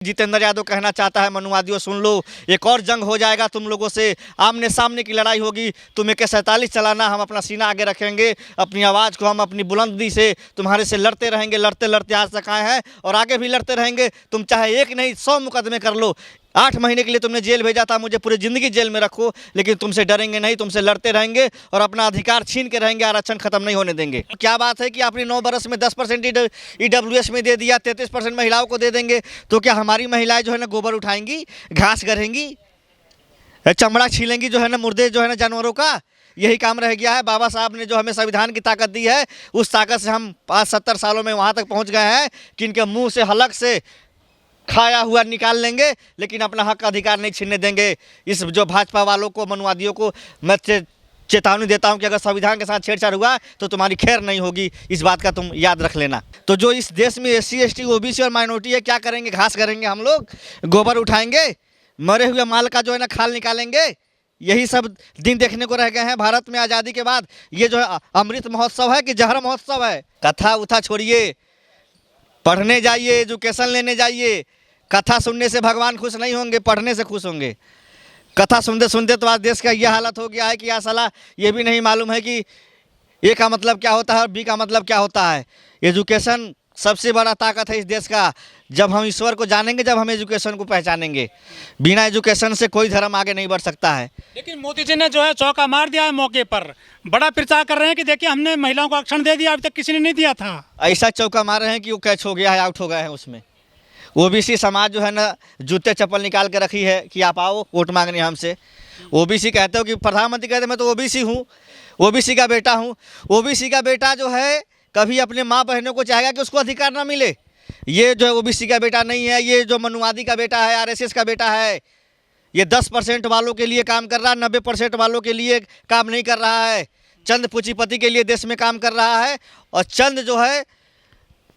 जितेंद्र यादव कहना चाहता है, मनुवादियों सुन लो, एक और जंग हो जाएगा तुम लोगों से, आमने सामने की लड़ाई होगी। तुम्हें के 47 चलाना, हम अपना सीना आगे रखेंगे, अपनी आवाज़ को हम अपनी बुलंदी से तुम्हारे से लड़ते रहेंगे। लड़ते लड़ते आज तक आए हैं और आगे भी लड़ते रहेंगे। तुम चाहे एक नहीं 100 मुकदमे कर लो। 8 महीने के लिए तुमने जेल भेजा था, मुझे पूरी ज़िंदगी जेल में रखो, लेकिन तुमसे डरेंगे नहीं, तुमसे लड़ते रहेंगे और अपना अधिकार छीन के रहेंगे। आरक्षण खत्म नहीं होने देंगे। क्या बात है कि आपने 9 बरस में 10% EWS में दे दिया, 33% महिलाओं को दे देंगे, तो क्या हमारी महिलाएं जो है ना गोबर उठाएंगी, घास गरेंगी, चमड़ा छीलेंगी, जो है ना मुर्दे जो है ना जानवरों का? यही काम रह गया है। बाबा साहब ने जो हमें संविधान की ताकत दी है, उस ताकत से हम 5-70 सालों में वहाँ तक पहुँच गए हैं कि इनके मुँह से हलक से खाया हुआ निकाल लेंगे, लेकिन अपना हक अधिकार नहीं छीनने देंगे। इस जो भाजपा वालों को, मनुवादियों को मैं चेतावनी देता हूं कि अगर संविधान के साथ छेड़छाड़ हुआ तो तुम्हारी खैर नहीं होगी। इस बात का तुम याद रख लेना। तो जो इस देश में SC ST OBC और माइनॉरिटी है, क्या करेंगे? घास करेंगे हम लोग, गोबर उठाएंगे, मरे हुए माल का जो है ना खाल निकालेंगे। यही सब दिन देखने को रह गए हैं भारत में आज़ादी के बाद। ये जो है अमृत महोत्सव है कि जहर महोत्सव है? कथा उथा छोड़िए, पढ़ने जाइए, एजुकेशन लेने जाइए। कथा सुनने से भगवान खुश नहीं होंगे, पढ़ने से खुश होंगे। कथा सुनते सुनते तो आज देश का यह हालत हो गया है कि साला ये भी नहीं मालूम है कि A का मतलब क्या होता है और B का मतलब क्या होता है। एजुकेशन सबसे बड़ा ताकत है इस देश का। जब हम ईश्वर को जानेंगे, जब हम एजुकेशन को पहचानेंगे, बिना एजुकेशन से कोई धर्म आगे नहीं बढ़ सकता है। लेकिन मोदी जी ने जो है चौका मार दिया है मौके पर। बड़ा प्रचार कर रहे हैं कि देखिए हमने महिलाओं को आरक्षण दे दिया, अभी तक किसी ने नहीं दिया था। ऐसा चौका मार रहे हैं कि वो कैच हो गया है, आउट हो गए हैं उसमें। OBC समाज जो है ना जूते चप्पल निकाल के रखी है कि आप आओ वोट मांगने हमसे। OBC कहते हो कि प्रधानमंत्री कहते मैं तो OBC हूँ, OBC का बेटा हूँ। OBC का बेटा जो है कभी अपने माँ बहनों को चाहेगा कि उसको अधिकार ना मिले। ये जो है OBC का बेटा नहीं है, ये जो मनुवादी का बेटा है, RSS का बेटा है। ये 10% वालों के लिए काम कर रहा है, 90% वालों के लिए काम नहीं कर रहा है। चंद पूंजीपति के लिए देश में काम कर रहा है और चंद जो है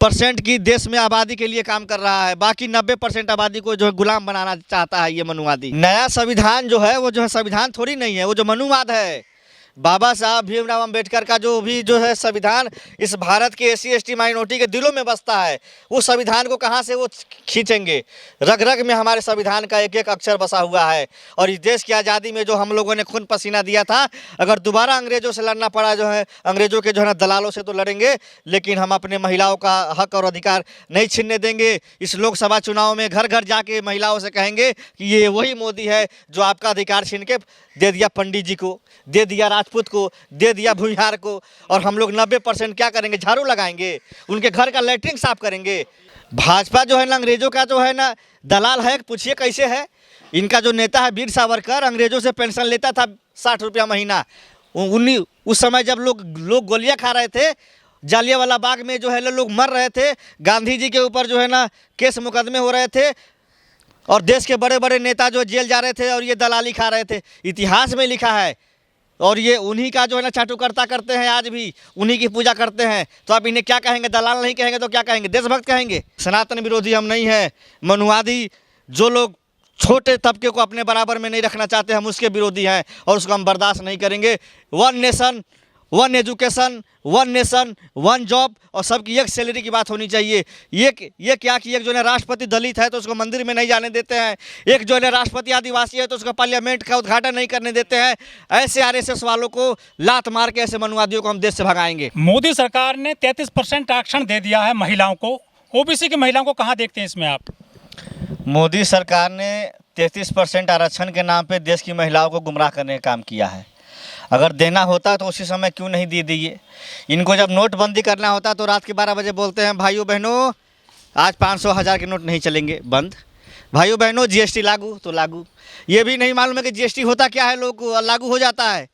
% की देश में आबादी के लिए काम कर रहा है। बाकी 90% आबादी को जो है गुलाम बनाना चाहता है ये मनुवादी। नया संविधान जो है वो जो है संविधान थोड़ी नहीं है, वो जो मनुवाद है। बाबा साहब भीमराव अंबेडकर का जो भी जो है संविधान इस भारत के SC ST माइनॉरिटी के दिलों में बसता है। उस संविधान को कहाँ से वो खींचेंगे? रग रग में हमारे संविधान का एक एक अक्षर बसा हुआ है। और इस देश की आज़ादी में जो हम लोगों ने खून पसीना दिया था, अगर दोबारा अंग्रेज़ों से लड़ना पड़ा, जो है अंग्रेज़ों के जो है ना दलालों से तो लड़ेंगे, लेकिन हम अपने महिलाओं का हक और अधिकार नहीं छीनने देंगे। इस लोकसभा चुनाव में घर घर जाके महिलाओं से कहेंगे कि ये वही मोदी है जो आपका अधिकार छीन के दे दिया पंडित जी को, दे दिया राजपूत को, दे दिया भूमिहार को। और हम लोग 90% क्या करेंगे? झाड़ू लगाएंगे, उनके घर का लैट्रिन साफ करेंगे। भाजपा जो है ना अंग्रेज़ों का जो है ना दलाल है। पूछिए कैसे है? इनका जो नेता है वीर सावरकर, अंग्रेज़ों से पेंशन लेता था 60 रुपया महीना। उस समय जब लोग गोलियां खा रहे थे, जालियांवाला बाग में जो है लोग मर रहे थे, गांधी जी के ऊपर जो है ना केस मुकदमे हो रहे थे और देश के बड़े बड़े नेता जो जेल जा रहे थे और ये दलाली खा रहे थे। इतिहास में लिखा है। और ये उन्हीं का जो है ना चाटुकर्ता करते हैं, आज भी उन्हीं की पूजा करते हैं। तो आप इन्हें क्या कहेंगे? दलाल नहीं कहेंगे तो क्या कहेंगे? देशभक्त कहेंगे। सनातन विरोधी हम नहीं हैं। मनुवादी जो लोग छोटे तबके को अपने बराबर में नहीं रखना चाहते, हम उसके विरोधी हैं और उसको हम बर्दाश्त नहीं करेंगे। 1 नेशन 1 एजुकेशन, 1 नेशन 1 जॉब और सबकी एक सैलरी की बात होनी चाहिए। ये क्या कि एक जो है राष्ट्रपति दलित है तो उसको मंदिर में नहीं जाने देते हैं, एक जो है राष्ट्रपति आदिवासी है तो उसको पार्लियामेंट का उद्घाटन नहीं करने देते हैं। ऐसे RSS वालों को लात मार के ऐसे मनुवादियों को हम देश से भगाएंगे। मोदी सरकार ने 33% आरक्षण दे दिया है महिलाओं को। OBC की महिलाओं को कहाँ देखते हैं इसमें आप? मोदी सरकार ने 33% आरक्षण के नाम पर देश की महिलाओं को गुमराह करने का काम किया है। अगर देना होता तो उसी समय क्यों नहीं दे दिए? इनको जब नोटबंदी करना होता तो रात के 12 बजे बोलते हैं भाइयों बहनों आज 500 1000 के नोट नहीं चलेंगे, बंद। भाइयों बहनों GST लागू तो लागू। ये भी नहीं मालूम है कि GST होता क्या है, लोग लागू हो जाता है।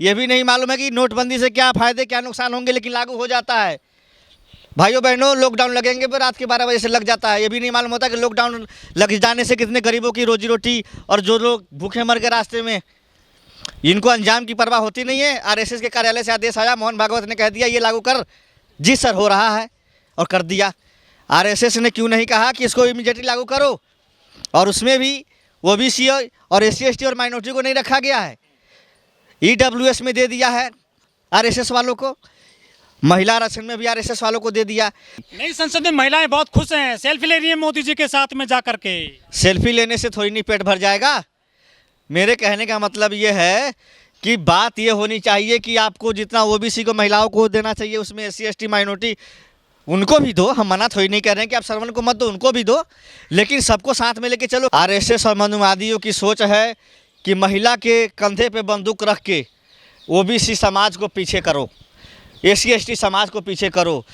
ये भी नहीं मालूम है कि नोटबंदी से क्या फ़ायदे क्या नुकसान होंगे, लेकिन लागू हो जाता है। भाइयों बहनों लॉकडाउन लगेंगे पर रात के 12 बजे से लग जाता है। ये भी नहीं मालूम होता कि लॉकडाउन लग जाने से कितने गरीबों की रोजी रोटी और जो लोग भूखे मर गए रास्ते में, इनको अंजाम की परवाह होती नहीं है। RSS के कार्यालय से आदेश आया, मोहन भागवत ने कह दिया ये लागू कर। जी सर हो रहा है और कर दिया। RSS ने क्यों नहीं कहा कि इसको इमीडिएटली लागू करो? और उसमें भी OBC और SC ST और माइनॉरिटी को नहीं रखा गया है, EWS में दे दिया है RSS वालों को। महिला आरक्षण में भी आरएसएस वालों को दे दिया। नई संसद में महिलाएं बहुत खुश हैं, सेल्फी ले रही हैं मोदी जी के साथ में जा करके। सेल्फी लेने से थोड़ी नहीं पेट भर जाएगा। मेरे कहने का मतलब ये है कि बात ये होनी चाहिए कि आपको जितना ओबीसी को महिलाओं को देना चाहिए उसमें एससी एसटी माइनॉरिटी उनको भी दो। हम मना थोड़ी नहीं कर रहे हैं कि आप श्रवण को मत दो, उनको भी दो, लेकिन सबको साथ में लेके चलो। आरएसएस और मनुवादियों की सोच है कि महिला के कंधे पे बंदूक रख के ओबीसी समाज को पीछे करो, एससी एसटी समाज को पीछे करो।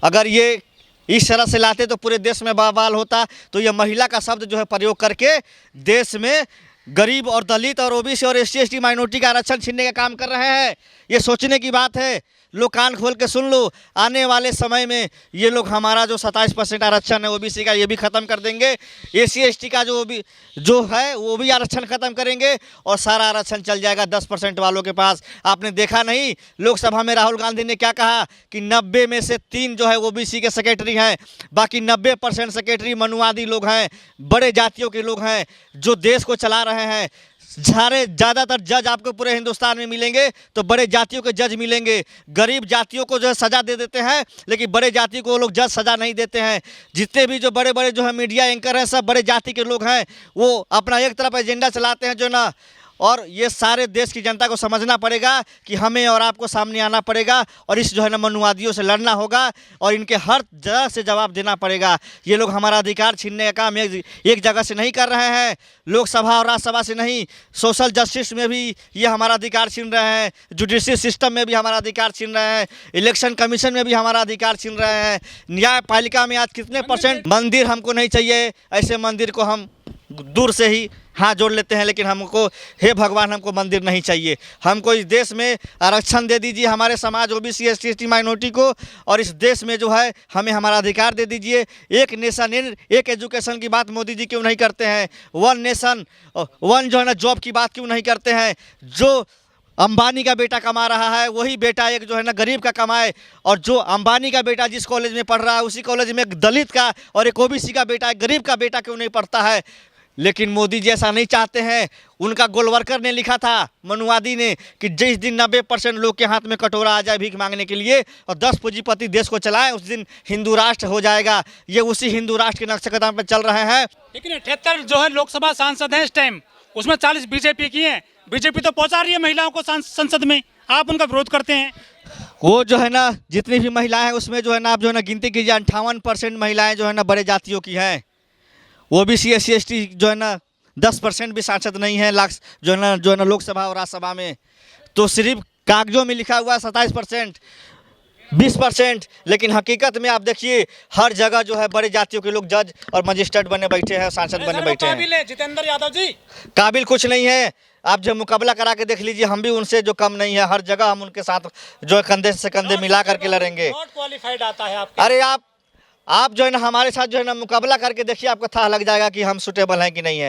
अगर ये इस तरह से लाते तो पूरे देश में बवाल होता। तो ये महिला का शब्द जो है प्रयोग करके देश में गरीब और दलित और ओबीसी और एससी एसटी माइनॉरिटी का आरक्षण छीनने का काम कर रहे हैं। ये सोचने की बात है। लोग कान खोल के सुन लो, आने वाले समय में ये लोग हमारा जो 27% आरक्षण है ओबीसी का, ये भी ख़त्म कर देंगे। एससी एसटी का जो है वो भी आरक्षण ख़त्म करेंगे और सारा आरक्षण चल जाएगा 10% वालों के पास। आपने देखा नहीं लोकसभा में राहुल गांधी ने क्या कहा कि 90 में से 3 जो है ओबीसी के सेक्रेटरी हैं, बाकी 90% सेक्रेटरी मनुवादी लोग हैं, बड़े जातियों के लोग हैं जो देश को चला रहे हैं। सारे ज़्यादातर जज आपको पूरे हिंदुस्तान में मिलेंगे तो बड़े जातियों के जज मिलेंगे। गरीब जातियों को जो है सज़ा दे देते हैं, लेकिन बड़े जाति को वो लोग जज सज़ा नहीं देते हैं। जितने भी जो बड़े बड़े जो है मीडिया एंकर हैं सब बड़े जाति के लोग हैं। वो अपना एक तरफ एजेंडा चलाते हैं जो ना, और ये सारे देश की जनता को समझना पड़ेगा कि हमें और आपको सामने आना पड़ेगा और इस जो है ना मनुवादियों से लड़ना होगा और इनके हर जगह से जवाब देना पड़ेगा। ये लोग हमारा अधिकार छीनने का काम एक जगह से नहीं कर रहे हैं, लोकसभा और राज्यसभा से नहीं, सोशल जस्टिस में भी ये हमारा अधिकार छीन रहे हैं, जुडिशियल सिस्टम में भी हमारा अधिकार छीन रहे हैं, इलेक्शन कमीशन में भी हमारा अधिकार छीन रहे हैं, न्यायपालिका में आज कितने % मंदिर हमको नहीं चाहिए। ऐसे मंदिर को हम दूर से ही हाथ जोड़ लेते हैं, लेकिन हमको हे भगवान हमको मंदिर नहीं चाहिए। हमको इस देश में आरक्षण दे दीजिए हमारे समाज ओबीसी एससी एसटी माइनॉरिटी को, और इस देश में जो है हमें हमारा अधिकार दे दीजिए। एक नेशन एक एजुकेशन की बात मोदी जी क्यों नहीं करते हैं? वन नेशन वन जो है ना जॉब की बात क्यों नहीं करते हैं? जो अंबानी का बेटा कमा रहा है वही बेटा एक जो है ना गरीब का कमाए, और जो अंबानी का बेटा जिस कॉलेज में पढ़ रहा है उसी कॉलेज में एक दलित का और एक ओबीसी का बेटा, एक गरीब का बेटा क्यों नहीं पढ़ता है? लेकिन मोदी जी ऐसा नहीं चाहते हैं। उनका गोलवर्कर ने लिखा था, मनुवादी ने, कि जिस दिन 90% लोग के हाथ में कटोरा आ जाए भीख मांगने के लिए और 10 पूंजीपति देश को चलाएं, उस दिन हिंदू राष्ट्र हो जाएगा। ये उसी हिंदू राष्ट्र के नक्शे कदम पर चल रहे हैं। लेकिन 78 जो है लोकसभा सांसद हैं इस टाइम, उसमें 40 बीजेपी की हैं। बीजेपी तो पहुंचा रही है महिलाओं को संसद में, आप उनका विरोध करते हैं। वो जो है ना जितनी भी महिलाएं हैं उसमें जो है ना आप जो है ना गिनती कीजिए 58% महिलाएं जो है ना बड़े जातियों की हैं। ओबीसी एससी एसटी जो है ना 10% भी सांसद नहीं है जो है ना लोकसभा और राज्यसभा में। तो सिर्फ कागजों में लिखा हुआ 27%, 20%, लेकिन हकीकत में आप देखिए हर जगह जो है बड़े जातियों के लोग जज और मजिस्ट्रेट बने बैठे हैं, सांसद बने बैठे हैं। जितेंद्र यादव जी काबिल कुछ नहीं है। आप जब मुकाबला करा के देख लीजिए, हम भी उनसे जो कम नहीं है। हर जगह हम उनके साथ जो है कंधे से कंधे मिला करके लड़ेंगे। नॉट क्वालिफाइड आता है आपके। अरे आप जो है ना हमारे साथ जो है ना मुकाबला करके देखिए, आपको था लग जाएगा कि हम सुटेबल हैं कि नहीं है।